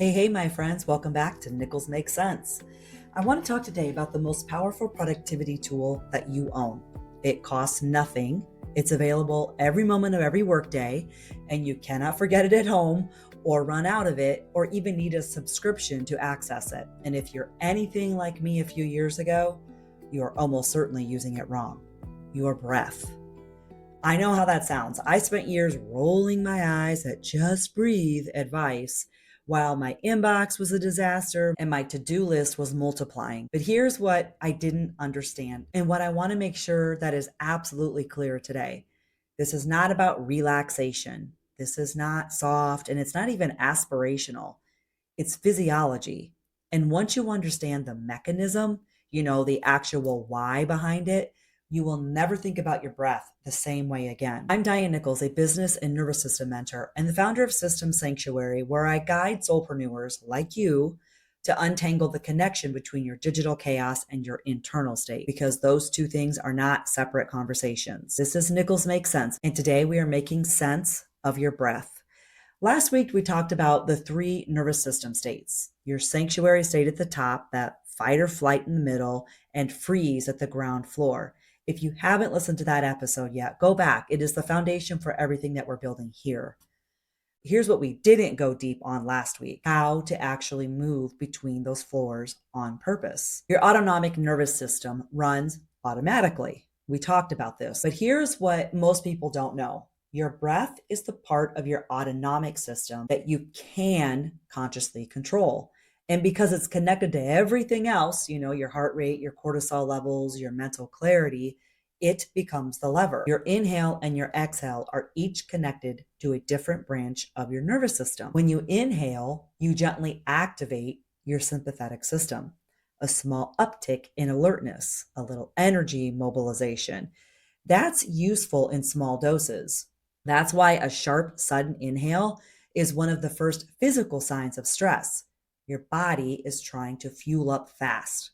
Hey, my friends, welcome back to Nichols Make Sense. I want to talk today about the most powerful productivity tool that you own. It costs nothing, it's available every moment of every workday, and you cannot forget it at home or run out of it or even need a subscription to access it. And if you're anything like me a few years ago, you are almost certainly using it wrong. Your breath. I know how that sounds. I spent years rolling my eyes at just breathe advice while my inbox was a disaster and my to-do list was multiplying. But here's what I didn't understand and what I want to make sure that is absolutely clear today. This is not about relaxation. This is not soft and it's not even aspirational. It's physiology. And once you understand the mechanism, the actual why behind it, you will never think about your breath the same way again. I'm Diane Nichols, a business and nervous system mentor and the founder of System Sanctuary, where I guide solopreneurs like you to untangle the connection between your digital chaos and your internal state, because those two things are not separate conversations. This is Nichols Make Sense, and today we are making sense of your breath. Last week, we talked about the three nervous system states: your sanctuary state at the top, that fight or flight in the middle, and freeze at the ground floor. If you haven't listened to that episode yet, go back. It is the foundation for everything that we're building here. Here's what we didn't go deep on last week: how to actually move between those floors on purpose. Your autonomic nervous system runs automatically. We talked about this, but here's what most people don't know. Your breath is the part of your autonomic system that you can consciously control. And because it's connected to everything else, your heart rate, your cortisol levels, your mental clarity, it becomes the lever. Your inhale and your exhale are each connected to a different branch of your nervous system. When you inhale, you gently activate your sympathetic system, a small uptick in alertness, a little energy mobilization. That's useful in small doses. That's why a sharp, sudden inhale is one of the first physical signs of stress. Your body is trying to fuel up fast.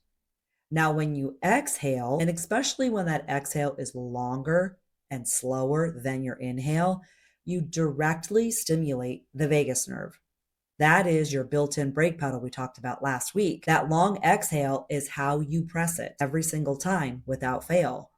Now, when you exhale, and especially when that exhale is longer and slower than your inhale, you directly stimulate the vagus nerve. That is your built-in brake pedal we talked about last week. That long exhale is how you press it every single time without fail.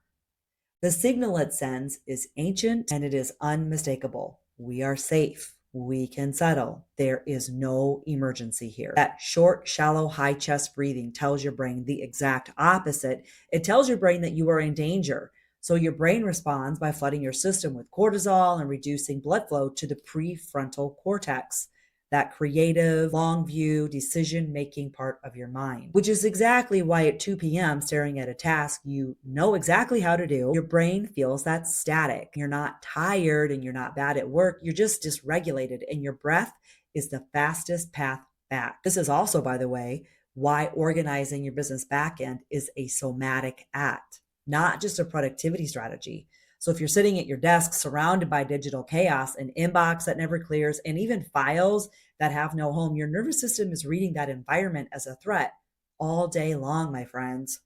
The signal it sends is ancient and it is unmistakable. We are safe. We can settle. There is no emergency here. That short, shallow, high chest breathing tells your brain the exact opposite. It tells your brain that you are in danger. So your brain responds by flooding your system with cortisol and reducing blood flow to the prefrontal cortex, that creative, long view, decision-making part of your mind, which is exactly why at 2 p.m., staring at a task you know exactly how to do, your brain feels that static. You're not tired and you're not bad at work. You're just dysregulated, and your breath is the fastest path back. This is also, by the way, why organizing your business backend is a somatic act, not just a productivity strategy. So if you're sitting at your desk surrounded by digital chaos, an inbox that never clears, and even files that have no home, your nervous system is reading that environment as a threat all day long, my friends.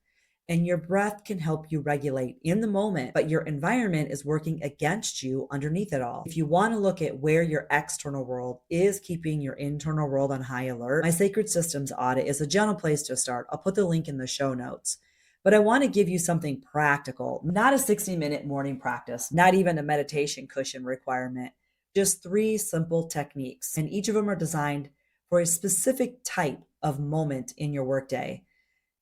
And your breath can help you regulate in the moment, but your environment is working against you underneath it all. If you want to look at where your external world is keeping your internal world on high alert, my Sacred Systems audit is a gentle place to start. I'll put the link in the show notes. But I want to give you something practical, not a 60-minute morning practice, not even a meditation cushion requirement, just 3 simple techniques. And each of them are designed for a specific type of moment in your workday.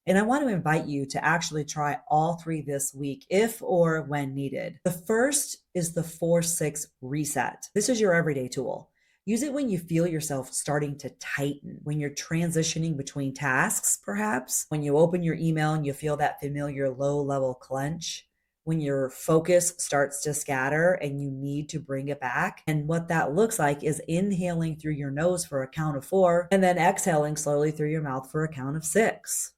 And I want to invite you to actually try all 3 this week, if or when needed. The first is the 4-6 reset. This is your everyday tool. Use it when you feel yourself starting to tighten, when you're transitioning between tasks, perhaps, when you open your email and you feel that familiar low-level clench, when your focus starts to scatter and you need to bring it back. And what that looks like is inhaling through your nose for a count of 4, and then exhaling slowly through your mouth for a count of 6.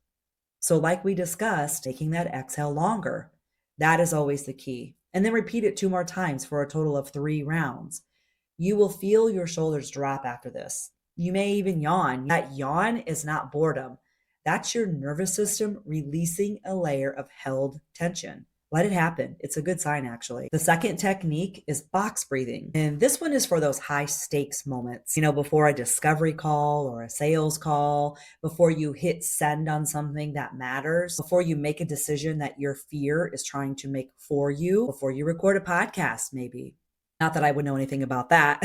So like we discussed, taking that exhale longer, that is always the key. And then repeat it 2 more times for a total of 3 rounds. You will feel your shoulders drop after this. You may even yawn. That yawn is not boredom. That's your nervous system releasing a layer of held tension. Let it happen. It's a good sign, actually. The second technique is box breathing. And this one is for those high stakes moments, before a discovery call or a sales call, before you hit send on something that matters, before you make a decision that your fear is trying to make for you, before you record a podcast, maybe. Not that I would know anything about that.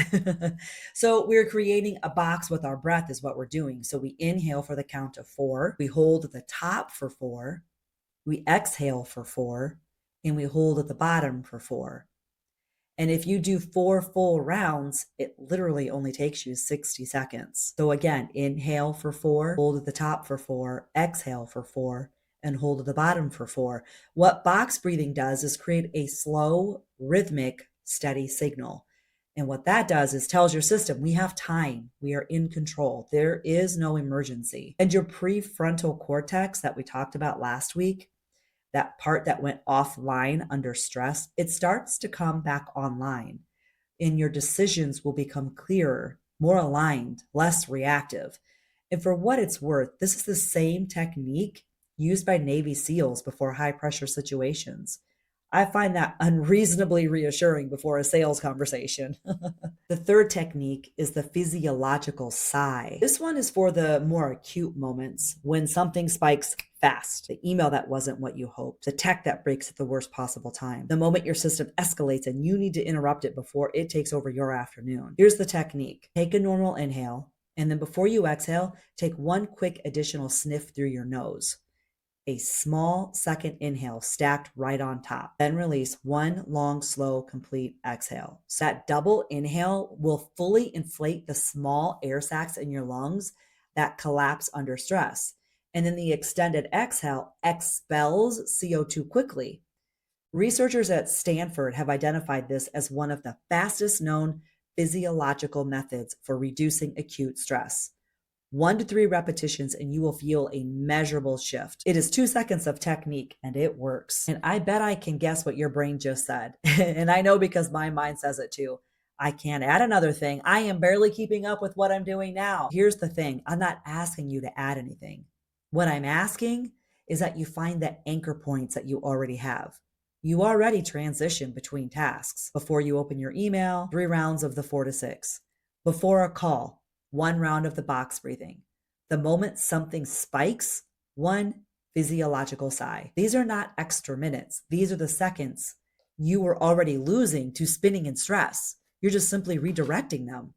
So we're creating a box with our breath is what we're doing. So we inhale for the count of 4. We hold at the top for 4. We exhale for 4, and we hold at the bottom for 4. And if you do 4 full rounds, it literally only takes you 60 seconds. So again, inhale for 4, hold at the top for 4, exhale for 4, and hold at the bottom for 4. What box breathing does is create a slow, rhythmic, steady signal. And what that does is tells your system, we have time. We are in control. There is no emergency. And your prefrontal cortex that we talked about last week, that part that went offline under stress, it starts to come back online. And your decisions will become clearer, more aligned, less reactive. And for what it's worth, this is the same technique used by Navy SEALs before high pressure situations. I find that unreasonably reassuring before a sales conversation. The third technique is the physiological sigh. This one is for the more acute moments when something spikes fast, the email that wasn't what you hoped, the tech that breaks at the worst possible time, the moment your system escalates and you need to interrupt it before it takes over your afternoon. Here's the technique. Take a normal inhale, and then before you exhale, take one quick additional sniff through your nose. A small second inhale stacked right on top. Then release one long, slow, complete exhale. So that double inhale will fully inflate the small air sacs in your lungs that collapse under stress. And then the extended exhale expels CO2 quickly. Researchers at Stanford have identified this as one of the fastest known physiological methods for reducing acute stress. 1 to 3 repetitions and you will feel a measurable shift. It is 2 seconds of technique and it works. And I bet I can guess what your brain just said. And I know because my mind says it too. I can't add another thing. I am barely keeping up with what I'm doing now. Here's the thing. I'm not asking you to add anything. What I'm asking is that you find the anchor points that you already have. You already transition between tasks. Before you open your email, 3 rounds of the 4 to 6. Before a call, 1 round of the box breathing. The moment something spikes, 1 physiological sigh. These are not extra minutes. These are the seconds you were already losing to spinning in stress. You're just simply redirecting them.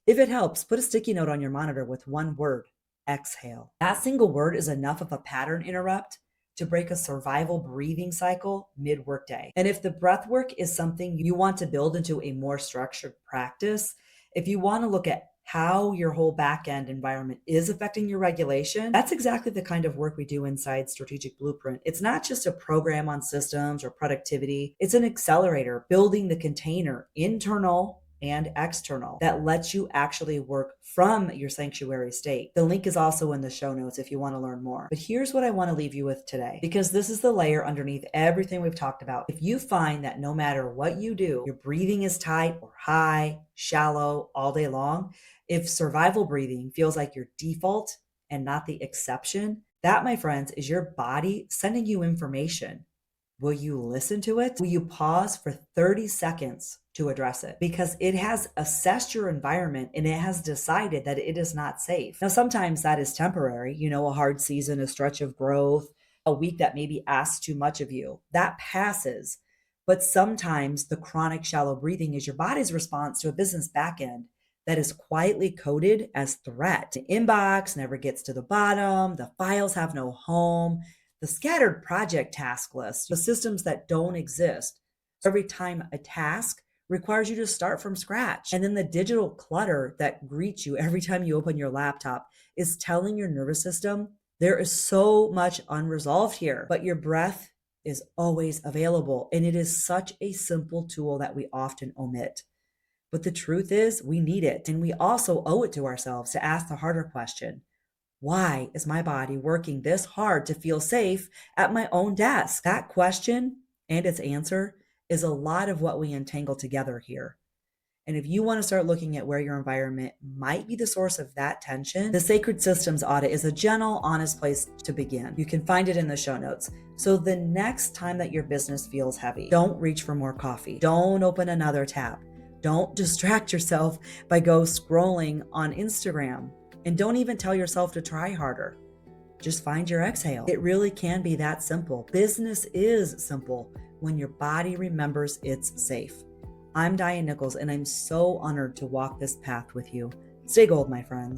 If it helps, put a sticky note on your monitor with 1 word, exhale. That single word is enough of a pattern interrupt to break a survival breathing cycle mid-workday. And if the breath work is something you want to build into a more structured practice, if you want to look at how your whole back-end environment is affecting your regulation, that's exactly the kind of work we do inside Strategic Blueprint. It's not just a program on systems or productivity. It's an accelerator building the container, internal and external, that lets you actually work from your sanctuary state. The link is also in the show notes if you want to learn more. But here's what I want to leave you with today, because this is the layer underneath everything we've talked about. If you find that no matter what you do, your breathing is tight or high, shallow all day long, if survival breathing feels like your default and not the exception, that, my friends, is your body sending you information. Will you listen to it? Will you pause for 30 seconds to address it? Because it has assessed your environment and it has decided that it is not safe. Now, sometimes that is temporary, a hard season, a stretch of growth, a week that maybe asks too much of you. That passes. But sometimes the chronic shallow breathing is your body's response to a business backend that is quietly coded as threat. The inbox never gets to the bottom. The files have no home. The scattered project task list, the systems that don't exist. Every time a task requires you to start from scratch. And then the digital clutter that greets you every time you open your laptop is telling your nervous system there is so much unresolved here, but your breath is always available. And it is such a simple tool that we often omit. But the truth is we need it. And we also owe it to ourselves to ask the harder question. Why is my body working this hard to feel safe at my own desk? That question and its answer is a lot of what we entangle together here. And if you want to start looking at where your environment might be the source of that tension, the Sacred Systems Audit is a gentle, honest place to begin. You can find it in the show notes. So the next time that your business feels heavy, don't reach for more coffee. Don't open another tab. Don't distract yourself by go scrolling on Instagram. And don't even tell yourself to try harder. Just find your exhale. It really can be that simple. Business is simple when your body remembers it's safe. I'm Diane Nichols, and I'm so honored to walk this path with you. Stay gold, my friends.